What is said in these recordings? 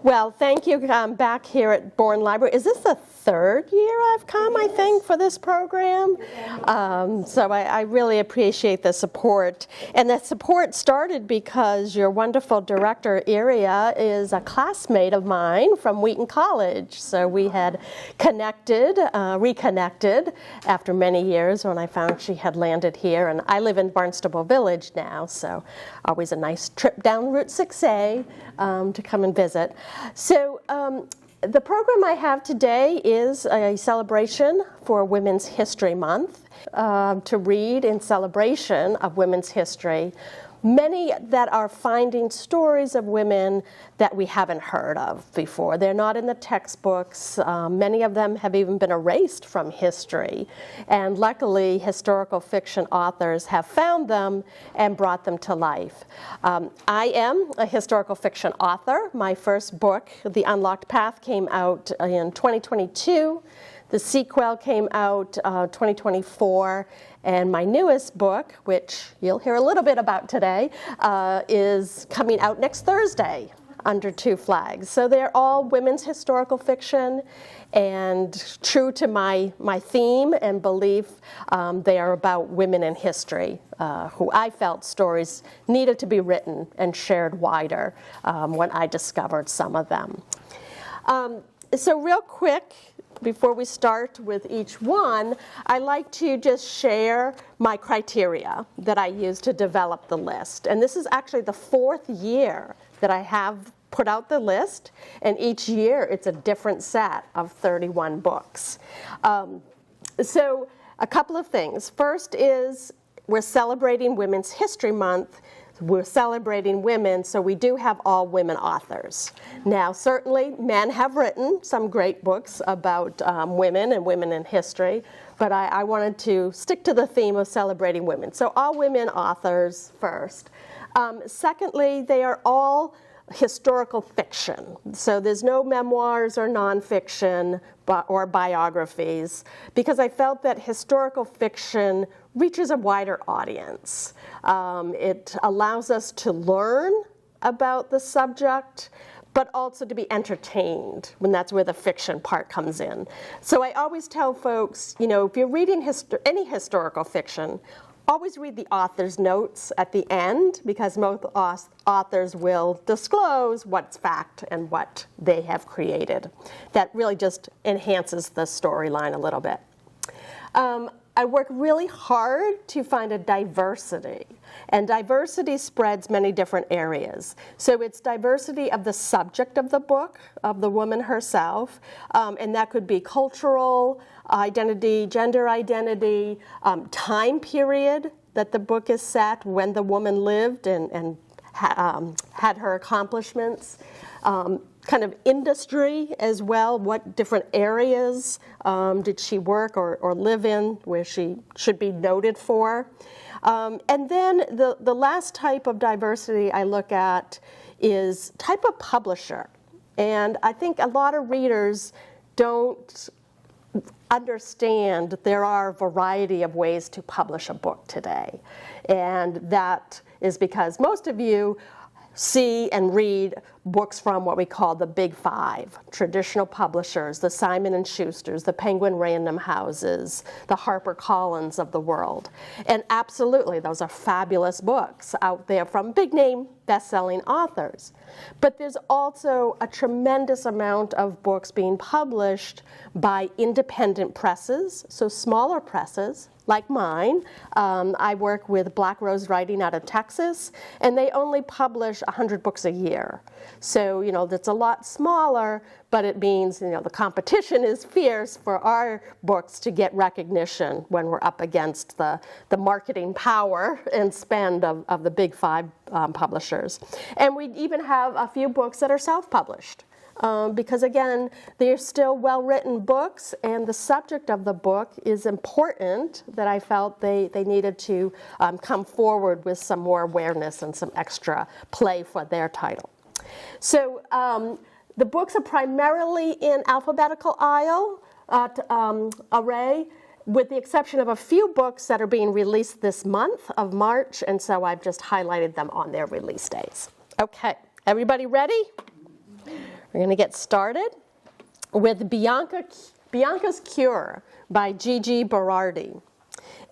Well, thank you. I'm back here at Bourne Library. Is this the third year I've come, I think, for this program? So I really appreciate the support. And the support started because your wonderful director, Iria, is a classmate of mine from Wheaton College. So we had reconnected after many years when I found she had landed here. And I live in Barnstable Village now, so always a nice trip down Route 6A to come and visit. So the program I have today is a celebration for Women's History Month, to read in celebration of women's history. Many that are finding stories of women that we haven't heard of before. They're not in the textbooks. Many of them have even been erased from history. And luckily, historical fiction authors have found them and brought them to life. I am a historical fiction author. My first book, The Unlocked Path, came out in 2022. The sequel came out 2024, and my newest book, which you'll hear a little bit about today, is coming out next Thursday, Under Two Flags. So they're all women's historical fiction, and true to my theme and belief, they are about women in history, who I felt stories needed to be written and shared wider when I discovered some of them. So real quick, before we start with each one, I like to just share my criteria that I use to develop the list. And this is actually the fourth year that I have put out the list, and each year it's a different set of 31 books. So a couple of things. First is we're celebrating Women's History Month. We're celebrating women, so we do have all women authors. Now, certainly, men have written some great books about women and women in history, but I wanted to stick to the theme of celebrating women. So all women authors first. Secondly, they are all historical fiction. So there's no memoirs or nonfiction or biographies, because I felt that historical fiction reaches a wider audience. It allows us to learn about the subject, but also to be entertained, when that's where the fiction part comes in. So I always tell folks, if you're reading any historical fiction, always read the author's notes at the end, because most authors will disclose what's fact and what they have created. That really just enhances the storyline a little bit. I work really hard to find a diversity, and diversity spreads many different areas. So it's diversity of the subject of the book, of the woman herself, and that could be cultural identity, gender identity, time period that the book is set, when the woman lived and had her accomplishments. Kind of industry as well, what different areas did she work or live in where she should be noted for. And then the last type of diversity I look at is type of publisher. And I think a lot of readers don't understand there are a variety of ways to publish a book today. And that is because most of you see and read books from what we call the Big Five, traditional publishers, the Simon & Schusters, the Penguin Random Houses, the HarperCollins of the world. And absolutely, those are fabulous books out there from big-name, best-selling authors. But there's also a tremendous amount of books being published by independent presses, so smaller presses, like mine. I work with Black Rose Writing out of Texas, and they only publish 100 books a year. So, that's a lot smaller, but it means, the competition is fierce for our books to get recognition when we're up against the marketing power and spend of the Big Five publishers. And we even have a few books that are self-published. Because again, they're still well-written books, and the subject of the book is important, that I felt they needed to come forward with some more awareness and some extra play for their title. So the books are primarily in alphabetical array, with the exception of a few books that are being released this month of March, and so I've just highlighted them on their release days. Okay, everybody ready? We're going to get started with Bianca's Cure by Gigi Berardi.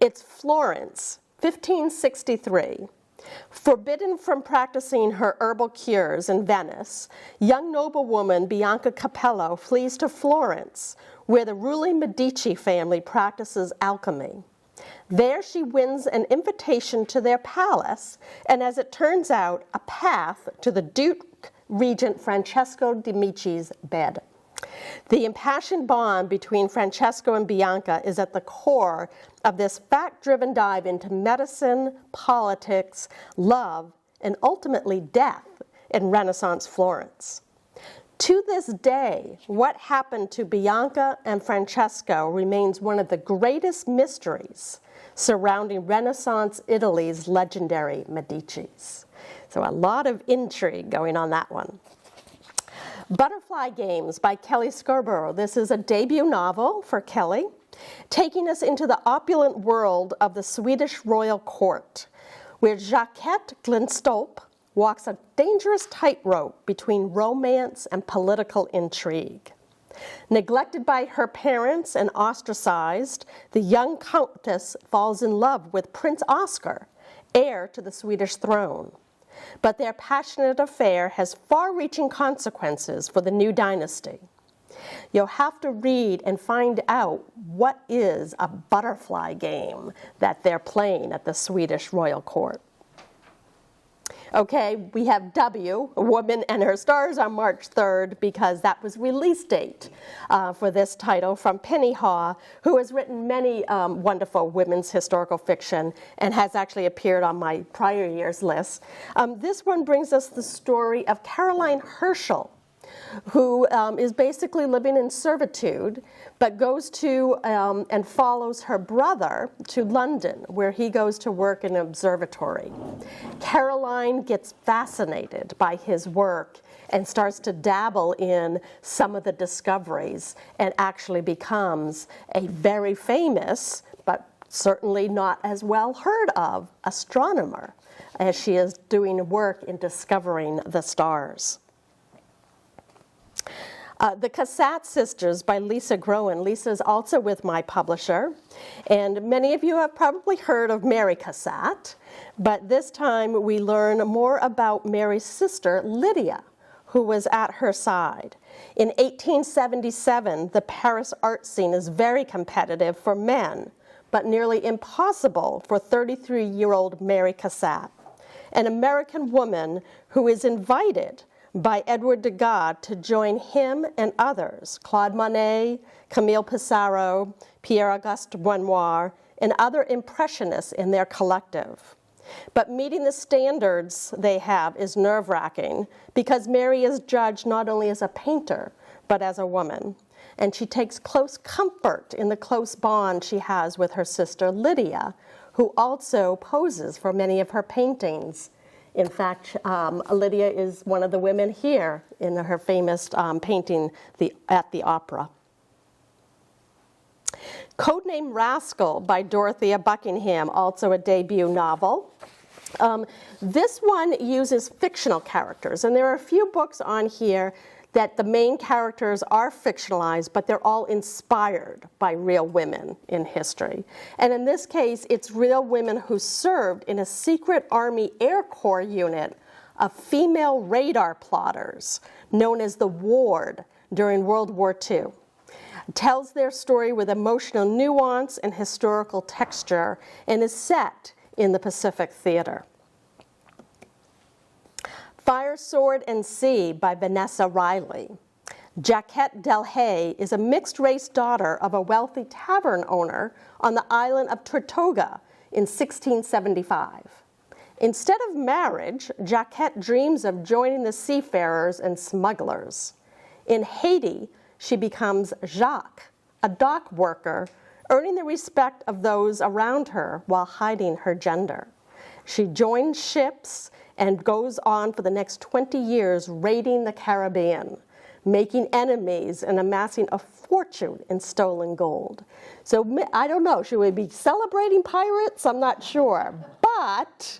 It's Florence, 1563. Forbidden from practicing her herbal cures in Venice, young noblewoman Bianca Capello flees to Florence, where the ruling Medici family practices alchemy. There she wins an invitation to their palace, and as it turns out, a path to the Duke Regent Francesco de' Medici's bed. The impassioned bond between Francesco and Bianca is at the core of this fact-driven dive into medicine, politics, love, and ultimately death in Renaissance Florence. To this day, what happened to Bianca and Francesco remains one of the greatest mysteries surrounding Renaissance Italy's legendary Medicis. So a lot of intrigue going on that one. Butterfly Games by Kelly Scarborough. This is a debut novel for Kelly, taking us into the opulent world of the Swedish royal court, where Jacquette Glenstolpe walks a dangerous tightrope between romance and political intrigue. Neglected by her parents and ostracized, the young countess falls in love with Prince Oscar, heir to the Swedish throne. But their passionate affair has far-reaching consequences for the new dynasty. You'll have to read and find out what is a butterfly game that they're playing at the Swedish royal court. Okay, we have W, A Woman and Her Stars, on March 3rd, because that was release date for this title from Penny Haw, who has written many wonderful women's historical fiction and has actually appeared on my prior year's list. This one brings us the story of Caroline Herschel, who is basically living in servitude, but goes to and follows her brother to London, where he goes to work in an observatory. Caroline gets fascinated by his work and starts to dabble in some of the discoveries and actually becomes a very famous, but certainly not as well heard of, astronomer, as she is doing work in discovering the stars. The Cassatt Sisters by Lisa Groen. Lisa's also with my publisher, and many of you have probably heard of Mary Cassatt, but this time we learn more about Mary's sister, Lydia, who was at her side. In 1877, the Paris art scene is very competitive for men, but nearly impossible for 33-year-old Mary Cassatt, an American woman who is invited by Edward Degas to join him and others, Claude Monet, Camille Pissarro, Pierre-Auguste Renoir, and other impressionists in their collective. But meeting the standards they have is nerve-wracking because Mary is judged not only as a painter, but as a woman. And she takes close comfort in the close bond she has with her sister Lydia, who also poses for many of her paintings. In fact, Lydia is one of the women here in her famous painting at the opera. Codename Rascal by Dorothea Buckingham, also a debut novel. This one uses fictional characters, and there are a few books on here that the main characters are fictionalized, but they're all inspired by real women in history. And in this case, it's real women who served in a secret Army Air Corps unit of female radar plotters known as the Ward during World War II. It tells their story with emotional nuance and historical texture and is set in the Pacific Theater. Fire, Sword, and Sea by Vanessa Riley. Jacquette Delhay is a mixed-race daughter of a wealthy tavern owner on the island of Tortuga in 1675. Instead of marriage, Jacquette dreams of joining the seafarers and smugglers. In Haiti, she becomes Jacques, a dock worker, earning the respect of those around her while hiding her gender. She joins ships and goes on for the next 20 years raiding the Caribbean, making enemies and amassing a fortune in stolen gold. So I don't know, should we be celebrating pirates? I'm not sure. But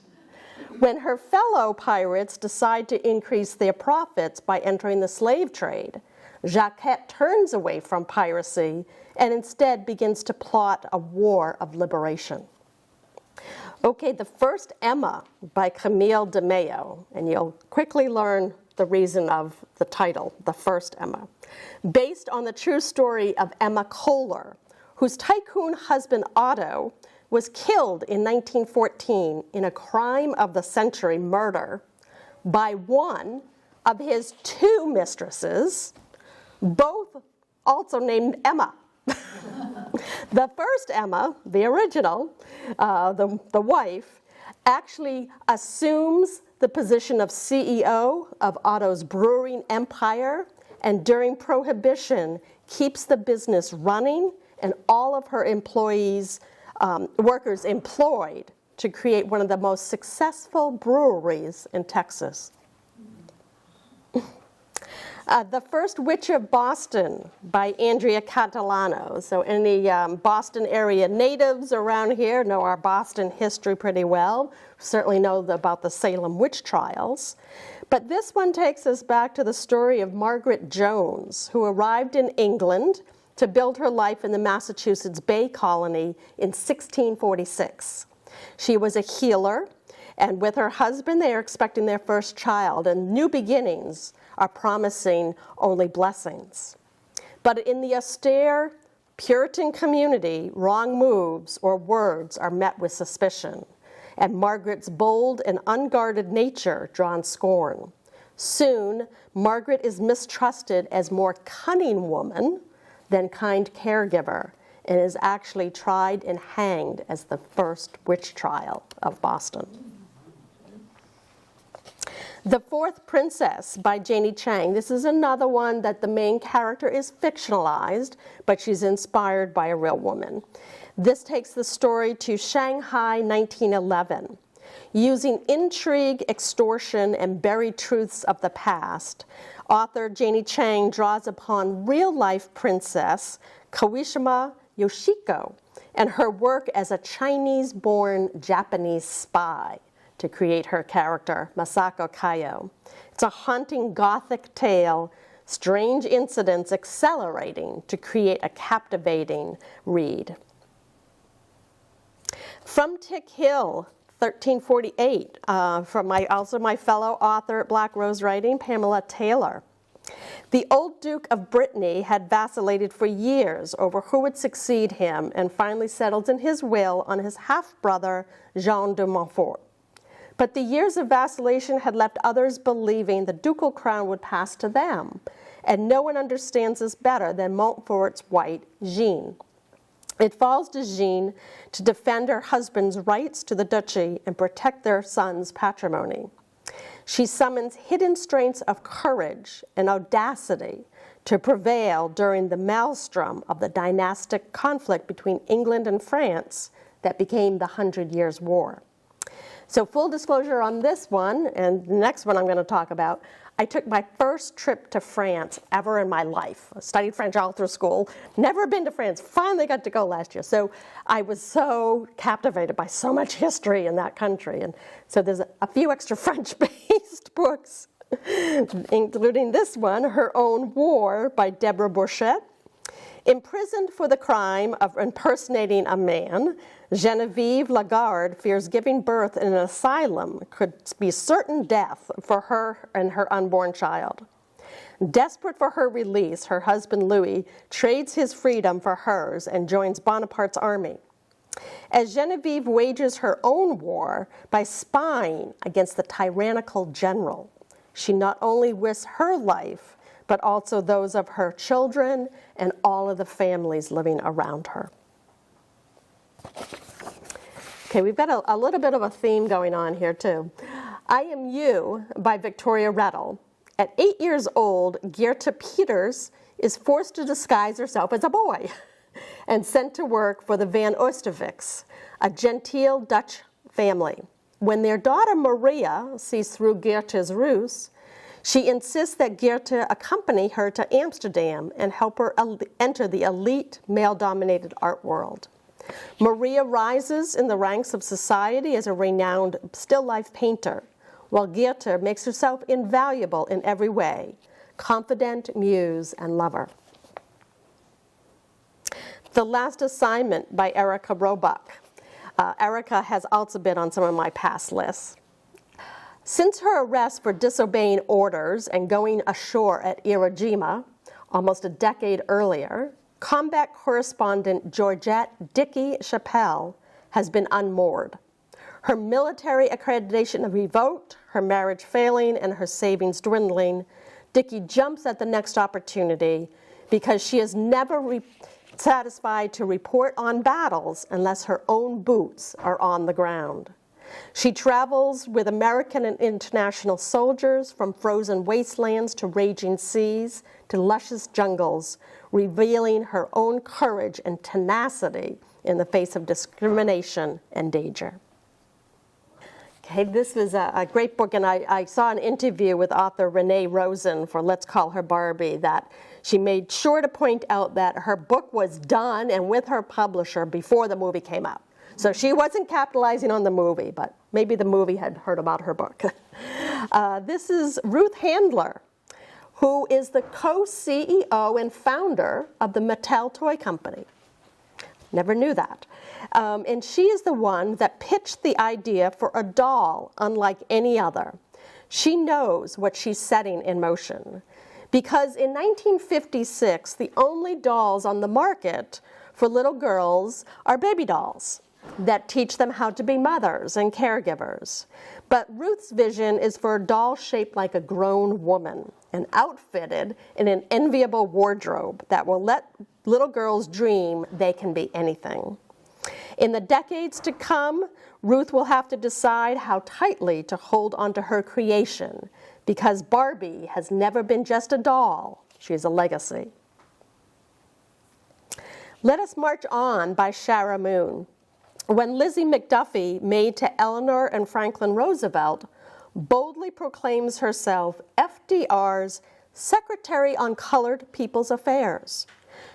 When her fellow pirates decide to increase their profits by entering the slave trade, Jacquette turns away from piracy and instead begins to plot a war of liberation. Okay, The First Emma by Camille de Mayo, and you'll quickly learn the reason of the title, The First Emma. Based on the true story of Emma Kohler, whose tycoon husband Otto was killed in 1914 in a crime of the century murder by one of his two mistresses, both also named Emma. The first Emma, the original, the wife, actually assumes the position of CEO of Otto's brewing empire, and during Prohibition keeps the business running and all of her employees, workers employed to create one of the most successful breweries in Texas. The First Witch of Boston by Andrea Catalano. So any Boston area natives around here know our Boston history pretty well, certainly know about the Salem witch trials. But this one takes us back to the story of Margaret Jones, who arrived in England to build her life in the Massachusetts Bay Colony in 1646. She was a healer, and with her husband, they are expecting their first child, and new beginnings are promising only blessings. But in the austere Puritan community, wrong moves or words are met with suspicion, and Margaret's bold and unguarded nature drawn scorn. Soon, Margaret is mistrusted as more cunning woman than kind caregiver, and is actually tried and hanged as the first witch trial of Boston. The Fourth Princess by Janie Chang. This is another one that the main character is fictionalized, but she's inspired by a real woman. This takes the story to Shanghai, 1911. Using intrigue, extortion, and buried truths of the past, author Janie Chang draws upon real-life princess Kawishima Yoshiko and her work as a Chinese-born Japanese spy to create her character, Masako Kayo. It's a haunting Gothic tale, strange incidents accelerating to create a captivating read. From Tick Hill, 1348, from my fellow author at Black Rose Writing, Pamela Taylor. The old Duke of Brittany had vacillated for years over who would succeed him and finally settled in his will on his half-brother, Jean de Montfort. But the years of vacillation had left others believing the ducal crown would pass to them, and no one understands this better than Montfort's wife, Jeanne. It falls to Jeanne to defend her husband's rights to the duchy and protect their son's patrimony. She summons hidden strengths of courage and audacity to prevail during the maelstrom of the dynastic conflict between England and France that became the 100 Years' War. So full disclosure on this one, and the next one I'm going to talk about, I took my first trip to France ever in my life. I studied French all through school, never been to France, finally got to go last year. So I was so captivated by so much history in that country. And so there's a few extra French-based books, including this one, Her Own War by Deborah Bourchette. Imprisoned for the crime of impersonating a man, Genevieve Lagarde fears giving birth in an asylum could be certain death for her and her unborn child. Desperate for her release, her husband Louis trades his freedom for hers and joins Bonaparte's army. As Genevieve wages her own war by spying against the tyrannical general, she not only risks her life, but also those of her children and all of the families living around her. Okay, we've got a little bit of a theme going on here too. I Am You by Victoria Rettle. At 8 years old, Geertje Peters is forced to disguise herself as a boy and sent to work for the Van Oosterwijks, a genteel Dutch family. When their daughter Maria sees through Geertje's ruse, she insists that Geertje accompany her to Amsterdam and help her enter the elite, male-dominated art world. Maria rises in the ranks of society as a renowned still life painter, while Goethe makes herself invaluable in every way, confidant, muse, and lover. The Last Assignment by Erica Roebuck. Erica has also been on some of my past lists. Since her arrest for disobeying orders and going ashore at Iwo Jima, almost a decade earlier, combat correspondent Georgette Dickey Chappelle has been unmoored. Her military accreditation revoked, her marriage failing, and her savings dwindling, Dickey jumps at the next opportunity because she is never satisfied to report on battles unless her own boots are on the ground. She travels with American and international soldiers from frozen wastelands to raging seas to luscious jungles, revealing her own courage and tenacity in the face of discrimination and danger. Okay, this was a great book, and I saw an interview with author Renee Rosen for Let's Call Her Barbie that she made sure to point out that her book was done and with her publisher before the movie came out. So she wasn't capitalizing on the movie, but maybe the movie had heard about her book. This is Ruth Handler, who is the co-CEO and founder of the Mattel Toy Company. Never knew that. And she is the one that pitched the idea for a doll unlike any other. She knows what she's setting in motion. Because in 1956, the only dolls on the market for little girls are baby dolls that teach them how to be mothers and caregivers. But Ruth's vision is for a doll shaped like a grown woman and outfitted in an enviable wardrobe that will let little girls dream they can be anything. In the decades to come, Ruth will have to decide how tightly to hold onto her creation, because Barbie has never been just a doll, she is a legacy. Let Us March On by Shara Moon. When Lizzie McDuffie, maid to Eleanor and Franklin Roosevelt, boldly proclaims herself FDR's Secretary on Colored People's Affairs,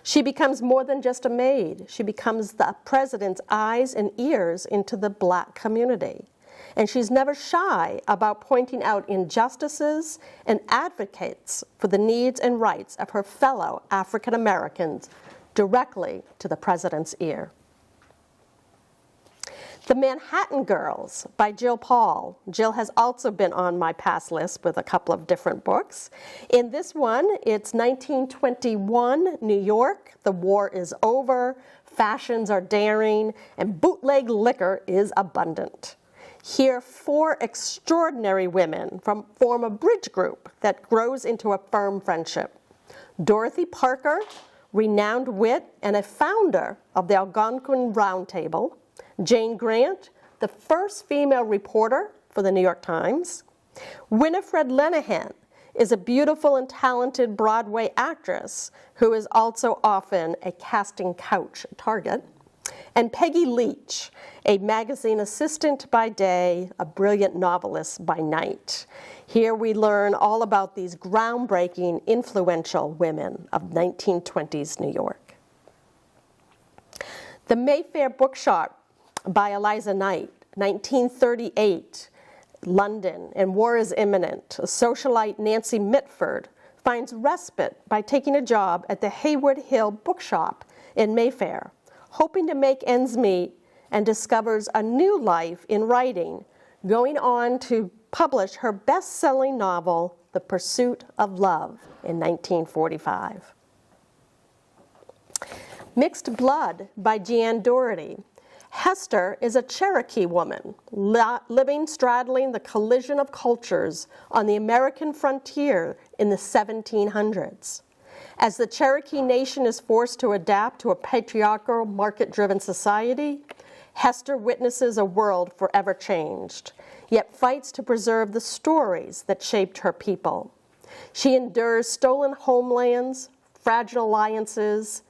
she becomes more than just a maid. She becomes the president's eyes and ears into the Black community. And she's never shy about pointing out injustices and advocates for the needs and rights of her fellow African Americans directly to the president's ear. The Manhattan Girls by Jill Paul. Jill has also been on my past list with a couple of different books. In this one, it's 1921 New York. The war is over, fashions are daring, and bootleg liquor is abundant. Here, 4 extraordinary women form a bridge group that grows into a firm friendship. Dorothy Parker, renowned wit and a founder of the Algonquin Round Table. Jane Grant, the first female reporter for the New York Times. Winifred Lenehan is a beautiful and talented Broadway actress who is also often a casting couch target. And Peggy Leach, a magazine assistant by day, a brilliant novelist by night. Here we learn all about these groundbreaking, influential women of 1920s New York. The Mayfair Bookshop by Eliza Knight, 1938, London, and war is imminent. A socialite, Nancy Mitford, finds respite by taking a job at the Haywood Hill Bookshop in Mayfair, hoping to make ends meet, and discovers a new life in writing, going on to publish her best-selling novel, The Pursuit of Love, in 1945. Mixed Blood by Jeanne Doherty. Hester is a Cherokee woman living straddling the collision of cultures on the American frontier in the 1700s. As the Cherokee Nation is forced to adapt to a patriarchal, market-driven society, Hester witnesses a world forever changed, yet fights to preserve the stories that shaped her people. She endures stolen homelands, fragile alliances,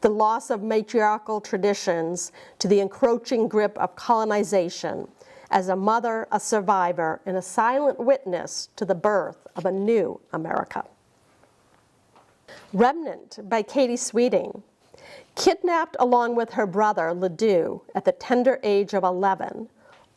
the loss of matriarchal traditions, to the encroaching grip of colonization, as a mother, a survivor, and a silent witness to the birth of a new America. Remnant by Katie Sweeting. Kidnapped along with her brother, Ledoux, at the tender age of 11,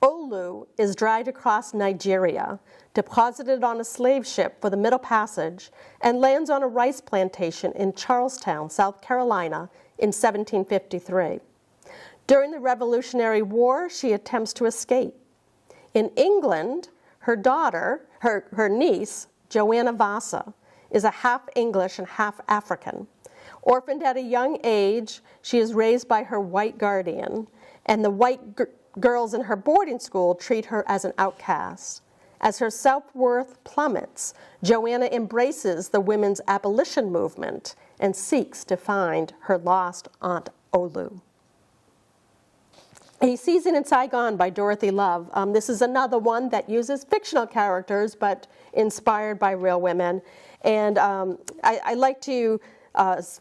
Olu is dragged across Nigeria, deposited on a slave ship for the Middle Passage, and lands on a rice plantation in Charlestown, South Carolina, in 1753. During the Revolutionary War, she attempts to escape. In England, her daughter, her niece, Joanna Vasa, is a half English and half African. Orphaned at a young age, she is raised by her white guardian, and the white girls in her boarding school treat her as an outcast. As her self-worth plummets, Joanna embraces the women's abolition movement and seeks to find her lost Aunt Olu. A Season in Saigon by Dorothy Love. This is another one that uses fictional characters but inspired by real women. And I like to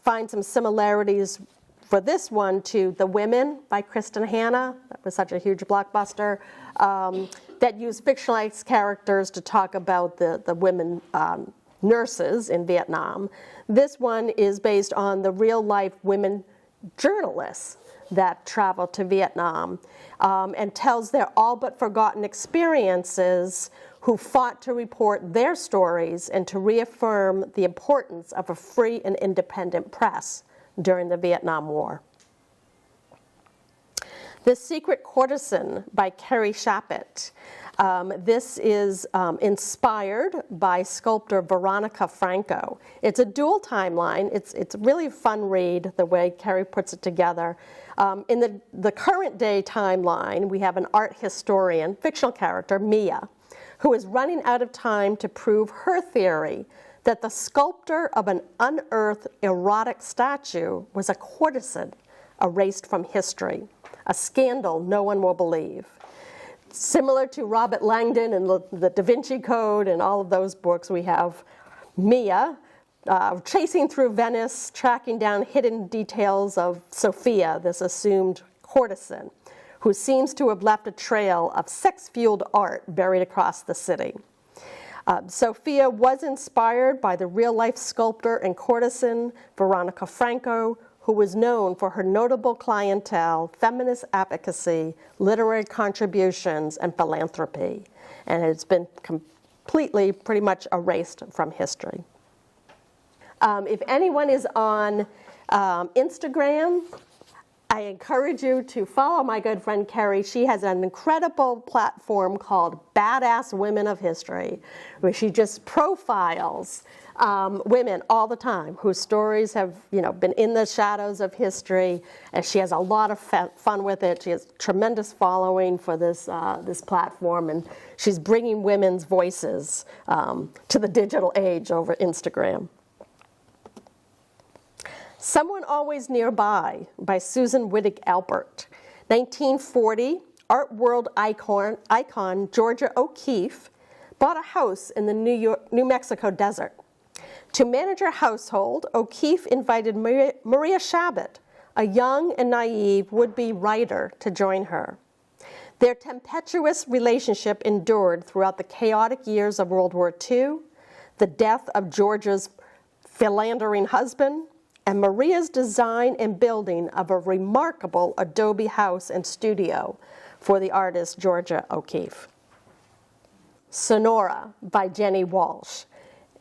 find some similarities for this one to The Women by Kristen Hanna. That was such a huge blockbuster. That used fictionalized characters to talk about the women nurses in Vietnam. This one is based on the real-life women journalists that traveled to Vietnam and tells their all but forgotten experiences, who fought to report their stories and to reaffirm the importance of a free and independent press during the Vietnam War. The Secret Courtesan by Carrie Shapett. This is inspired by sculptor Veronica Franco. It's a dual timeline. It's really a fun read, the way Carrie puts it together. In the current day timeline, we have an art historian, fictional character, Mia, who is running out of time to prove her theory that the sculptor of an unearthed erotic statue was a courtesan erased from history, a scandal no one will believe. Similar to Robert Langdon and the Da Vinci Code and all of those books, we have Mia chasing through Venice, tracking down hidden details of Sophia, this assumed courtesan, who seems to have left a trail of sex-fueled art buried across the city. Sophia was inspired by the real-life sculptor and courtesan Veronica Franco, who was known for her notable clientele, feminist advocacy, literary contributions, and philanthropy. And it's been completely, pretty much erased from history. If anyone is on Instagram, I encourage you to follow my good friend Carrie. She has an incredible platform called Badass Women of History, where she just profiles women all the time whose stories have, been in the shadows of history, and she has a lot of fun with it. She has a tremendous following for this platform, and she's bringing women's voices to the digital age over Instagram. Someone Always Nearby by Susan Wittig Albert. 1940, art world icon Georgia O'Keeffe bought a house in the New Mexico desert. To manage her household, O'Keeffe invited Maria Chabot, a young and naive would-be writer, to join her. Their tempestuous relationship endured throughout the chaotic years of World War II, the death of Georgia's philandering husband, and Maria's design and building of a remarkable adobe house and studio for the artist Georgia O'Keeffe. Sonora by Jenny Walsh.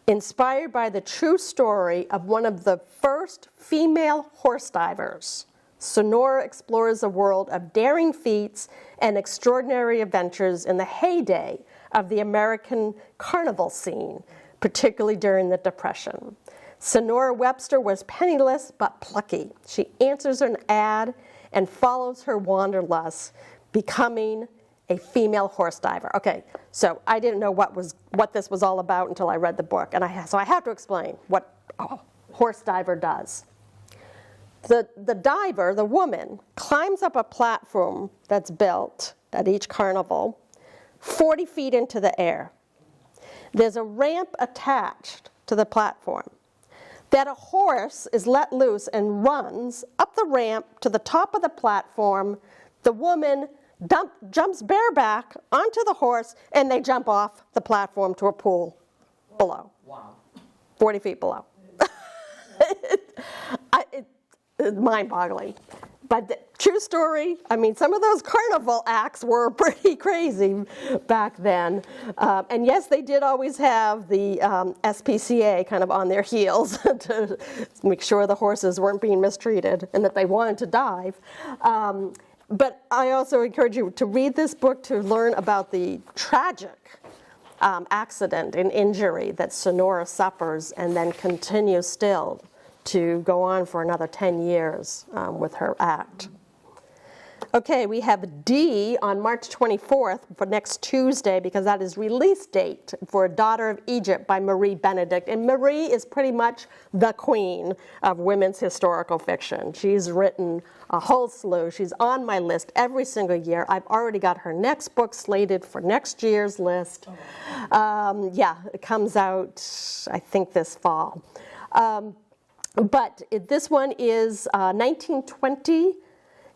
Inspired by the true story of one of the first female horse divers, Sonora explores a world of daring feats and extraordinary adventures in the heyday of the American carnival scene, particularly during the Depression. Sonora Webster was penniless but plucky. She answers an ad and follows her wanderlust, becoming a female horse diver. Okay, so I didn't know what this was all about until I read the book, and so I have to explain what a horse diver does. The diver, the woman, climbs up a platform that's built at each carnival 40 feet into the air. There's a ramp attached to the platform. That a horse is let loose and runs up the ramp to the top of the platform. The woman jumps bareback onto the horse, and they jump off the platform to a pool below. Wow. 40 feet below. mind-boggling. But the true story, I mean, some of those carnival acts were pretty crazy back then. And yes, they did always have the SPCA kind of on their heels to make sure the horses weren't being mistreated and that they wanted to dive. But I also encourage you to read this book to learn about the tragic accident and injury that Sonora suffers and then continues still to go on for another 10 years with her act. Okay, we have D on March 24th for next Tuesday, because that is release date for Daughter of Egypt by Marie Benedict. And Marie is pretty much the queen of women's historical fiction. She's written a whole slew. She's on my list every single year. I've already got her next book slated for next year's list. Yeah, it comes out, I think, this fall. But this one is 1920,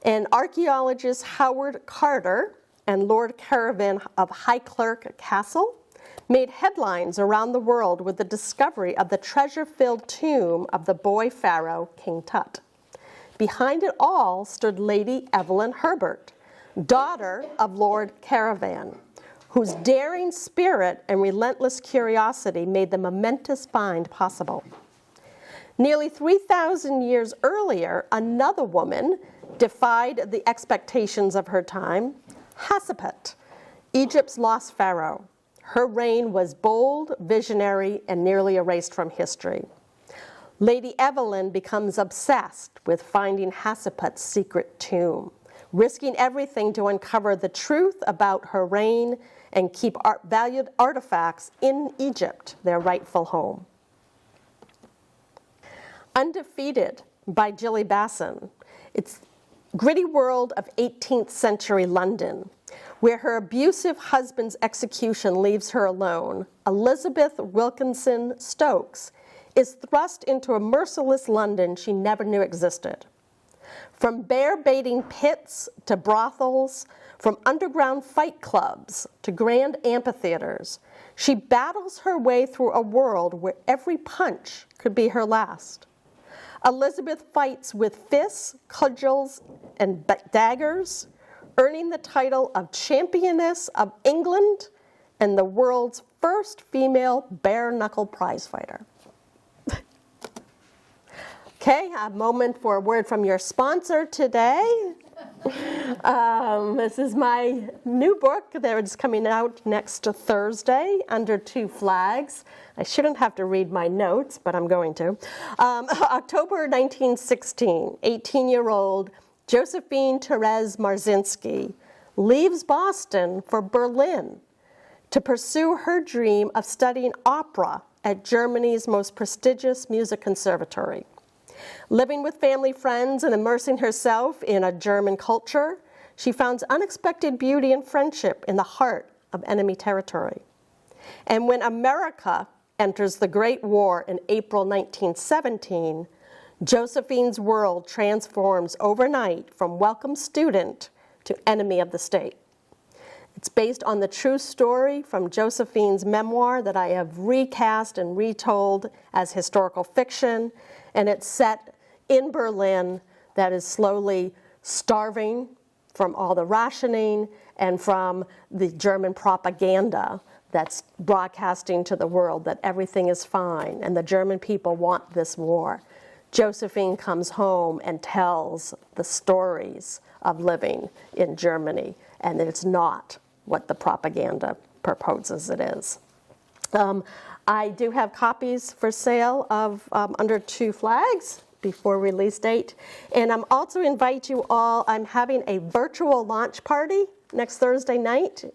and archaeologist Howard Carter and Lord Caravan of Highclere Castle made headlines around the world with the discovery of the treasure-filled tomb of the boy pharaoh, King Tut. Behind it all stood Lady Evelyn Herbert, daughter of Lord Caravan, whose daring spirit and relentless curiosity made the momentous find possible. Nearly 3,000 years earlier, another woman defied the expectations of her time, Hatshepsut, Egypt's lost pharaoh. Her reign was bold, visionary, and nearly erased from history. Lady Evelyn becomes obsessed with finding Hatshepsut's secret tomb, risking everything to uncover the truth about her reign and keep valued artifacts in Egypt, their rightful home. Undefeated by Gilly Basson. It's gritty world of 18th century London, where her abusive husband's execution leaves her alone. Elizabeth Wilkinson Stokes is thrust into a merciless London she never knew existed. From bear-baiting pits to brothels, from underground fight clubs to grand amphitheaters, she battles her way through a world where every punch could be her last. Elizabeth fights with fists, cudgels, and daggers, earning the title of Championess of England and the world's first female bare-knuckle prizefighter. Okay, a moment for a word from your sponsor today. This is my new book that is coming out next Thursday, Under Two Flags. I shouldn't have to read my notes, but I'm going to. October 1916, 18-year-old Josephine Therese Marzinski leaves Boston for Berlin to pursue her dream of studying opera at Germany's most prestigious music conservatory. Living with family friends and immersing herself in a German culture, she finds unexpected beauty and friendship in the heart of enemy territory. And when America enters the Great War in April 1917, Josephine's world transforms overnight from welcome student to enemy of the state. It's based on the true story from Josephine's memoir that I have recast and retold as historical fiction, and it's set in Berlin that is slowly starving from all the rationing and from the German propaganda that's broadcasting to the world that everything is fine and the German people want this war. Josephine comes home and tells the stories of living in Germany, and it's not what the propaganda proposes it is. I do have copies for sale of Under Two Flags before release date. And I'm also invite you all, I'm having a virtual launch party next Thursday night.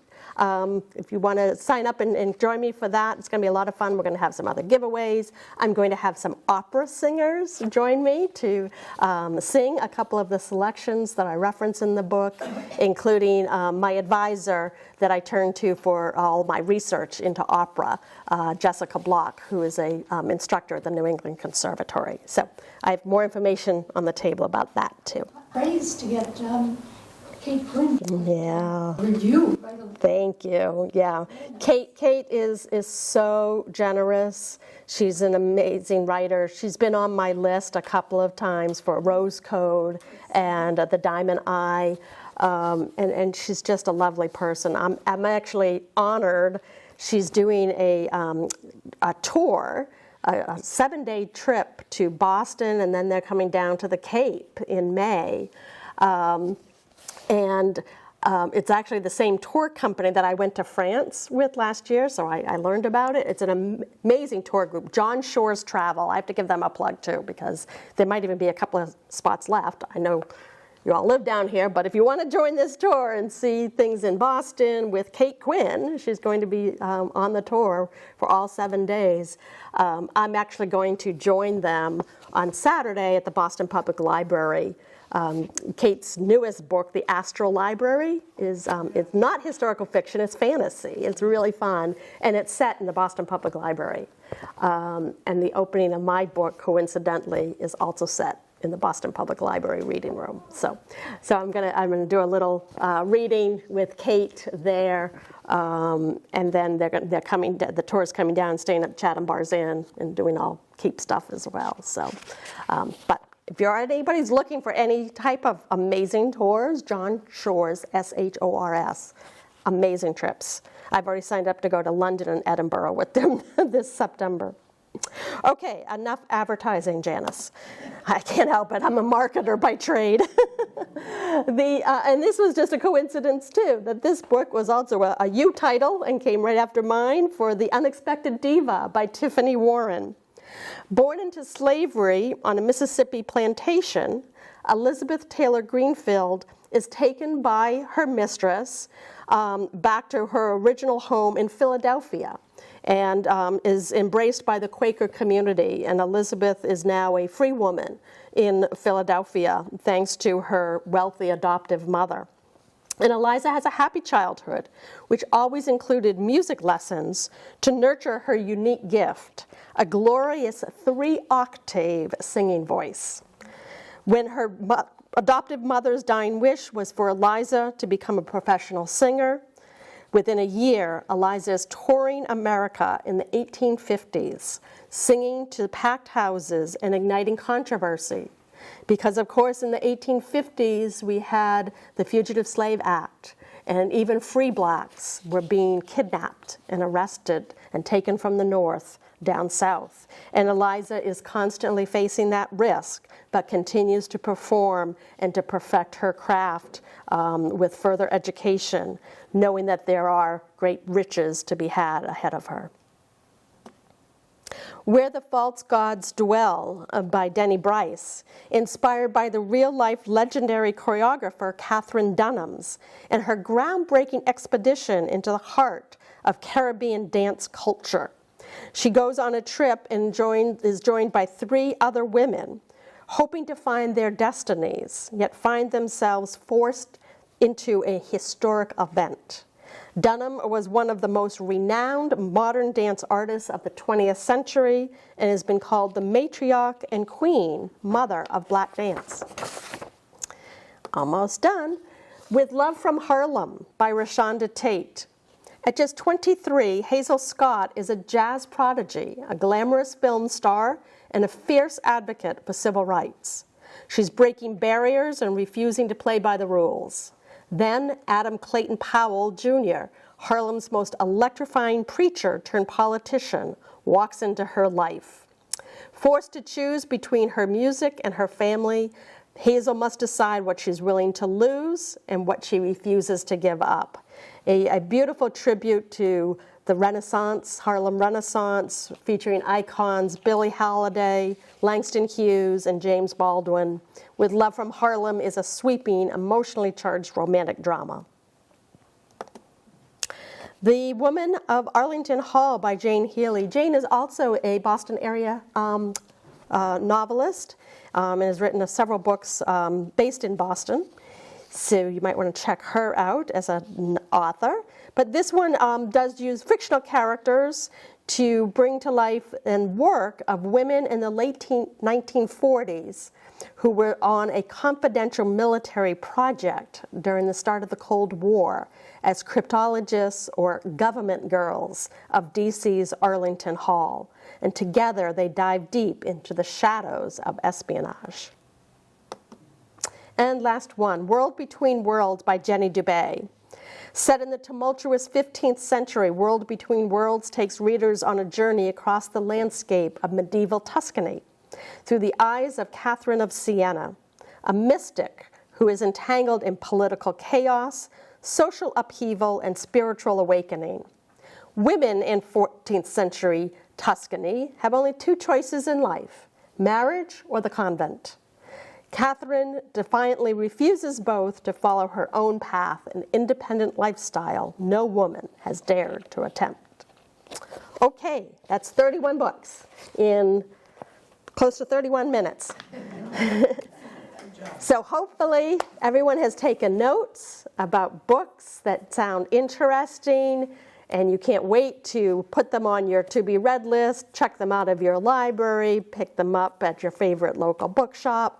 If you want to sign up and join me for that, it's going to be a lot of fun. We're going to have some other giveaways. I'm going to have some opera singers join me to sing a couple of the selections that I reference in the book, including my advisor that I turn to for all my research into opera, Jessica Block, who is an instructor at the New England Conservatory. So I have more information on the table about that too. Praise to get Kate Quinn. Yeah. Review. Thank you. Yeah, Kate is so generous. She's an amazing writer. She's been on my list a couple of times for Rose Code and The Diamond Eye, and she's just a lovely person. I'm actually honored. She's doing a tour, a 7-day trip to Boston, and then they're coming down to the Cape in May. It's actually the same tour company that I went to France with last year, so I learned about it. It's an amazing tour group, John Shore's Travel. I have to give them a plug too, because there might even be a couple of spots left. I know you all live down here, but if you want to join this tour and see things in Boston with Kate Quinn, she's going to be on the tour for all 7 days. I'm actually going to join them on Saturday at the Boston Public Library. Kate's newest book, The Astral Library, is it's not historical fiction, it's fantasy. It's really fun, and it's set in the Boston Public Library. And the opening of my book, coincidentally, is also set in the Boston Public Library reading room. So I'm gonna do a little reading with Kate there, and then they're coming. The tour's coming down, staying at Chatham Bars Inn, and doing all Kate stuff as well. So, but if anybody's looking for any type of amazing tours, John Shore's, SHORS, amazing trips. I've already signed up to go to London and Edinburgh with them this September. Okay, enough advertising, Janis. I can't help it. I'm a marketer by trade. And this was just a coincidence, too, that this book was also a U title and came right after mine, for The Unexpected Diva by Tiffany Warren. Born into slavery on a Mississippi plantation, Elizabeth Taylor Greenfield is taken by her mistress back to her original home in Philadelphia, and is embraced by the Quaker community. And Elizabeth is now a free woman in Philadelphia, thanks to her wealthy adoptive mother. And Eliza has a happy childhood, which always included music lessons to nurture her unique gift, a glorious 3-octave singing voice. When her adoptive mother's dying wish was for Eliza to become a professional singer, within a year, Eliza is touring America in the 1850s, singing to packed houses and igniting controversy. Because, of course, in the 1850s, we had the Fugitive Slave Act, and even free blacks were being kidnapped and arrested and taken from the North down south. And Eliza is constantly facing that risk, but continues to perform and to perfect her craft with further education, knowing that there are great riches to be had ahead of her. Where the False Gods Dwell by Denny Bryce, inspired by the real-life legendary choreographer Katherine Dunham's and her groundbreaking expedition into the heart of Caribbean dance culture. She goes on a trip and is joined by 3 other women, hoping to find their destinies, yet find themselves forced into a historic event. Dunham was one of the most renowned modern dance artists of the 20th century and has been called the matriarch and queen, mother of black dance. Almost done. With Love from Harlem by Rashonda Tate. At just 23, Hazel Scott is a jazz prodigy, a glamorous film star, and a fierce advocate for civil rights. She's breaking barriers and refusing to play by the rules. Then Adam Clayton Powell, Jr., Harlem's most electrifying preacher turned politician, walks into her life. Forced to choose between her music and her family, Hazel must decide what she's willing to lose and what she refuses to give up. A beautiful tribute to the Renaissance, Harlem Renaissance, featuring icons Billie Holiday, Langston Hughes, and James Baldwin. With Love from Harlem is a sweeping, emotionally charged romantic drama. The Woman of Arlington Hall by Jane Healy. Jane is also a Boston area novelist and has written several books based in Boston. So you might want to check her out as an author. But this one does use fictional characters to bring to life and work of women in the late 1940s who were on a confidential military project during the start of the Cold War as cryptologists or government girls of DC's Arlington Hall. And together they dive deep into the shadows of espionage. And last one, World Between Worlds by Janis Daly. Set in the tumultuous 15th century, World Between Worlds takes readers on a journey across the landscape of medieval Tuscany through the eyes of Catherine of Siena, a mystic who is entangled in political chaos, social upheaval, and spiritual awakening. Women in 14th century Tuscany have only two choices in life, marriage or the convent. Catherine defiantly refuses both to follow her own path, an independent lifestyle no woman has dared to attempt. Okay, that's 31 books in close to 31 minutes. So hopefully everyone has taken notes about books that sound interesting, and you can't wait to put them on your to-be-read list, check them out of your library, pick them up at your favorite local bookshop,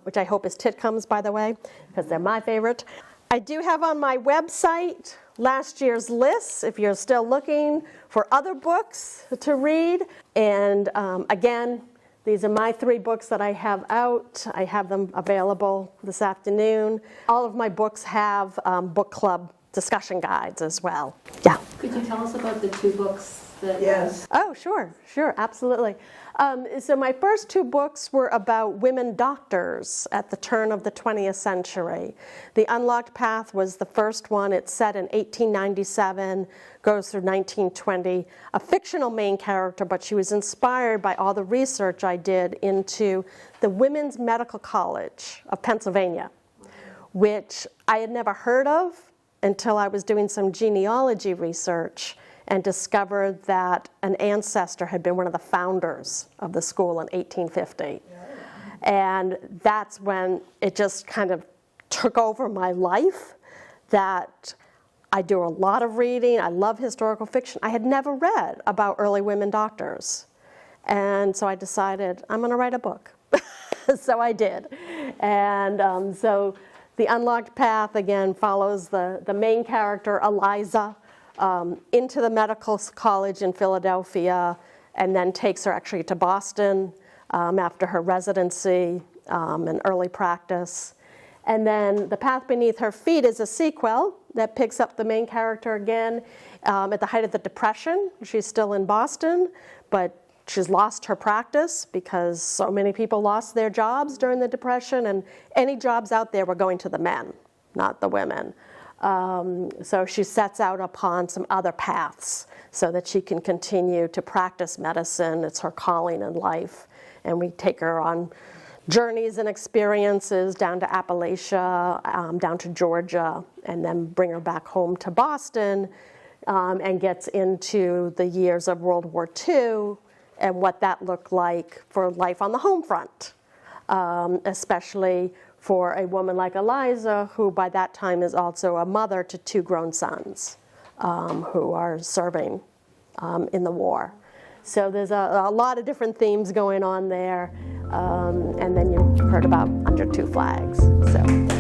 which I hope is Titcomb's, by the way, because they're my favorite. I do have on my website last year's lists, if you're still looking for other books to read. And again, these are my 3 books that I have out. I have them available this afternoon. All of my books have book club discussion guides as well. Yeah. Could you tell us about the 2 books that... Yes. Oh, sure, absolutely. So my first 2 books were about women doctors at the turn of the 20th century. The Unlocked Path was the first one. It's set in 1897, goes through 1920. A fictional main character, but she was inspired by all the research I did into the Women's Medical College of Pennsylvania, which I had never heard of until I was doing some genealogy research and discovered that an ancestor had been one of the founders of the school in 1850. And that's when it just kind of took over my life, that I do a lot of reading. I love historical fiction. I had never read about early women doctors. And so I decided, I'm going to write a book. So I did. And so The Unlocked Path, again, follows the main character, Eliza, into the medical college in Philadelphia, and then takes her actually to Boston after her residency and early practice. And then The Path Beneath Her Feet is a sequel that picks up the main character again at the height of the Depression. She's still in Boston, but she's lost her practice because so many people lost their jobs during the Depression, and any jobs out there were going to the men, not the women. So she sets out upon some other paths so that she can continue to practice medicine. It's her calling in life. And we take her on journeys and experiences down to Appalachia, down to Georgia, and then bring her back home to Boston, and gets into the years of World War II and what that looked like for life on the home front, especially for a woman like Eliza, who by that time is also a mother to 2 grown sons who are serving in the war. So there's a lot of different themes going on there. And then you heard about Under Two Flags. So.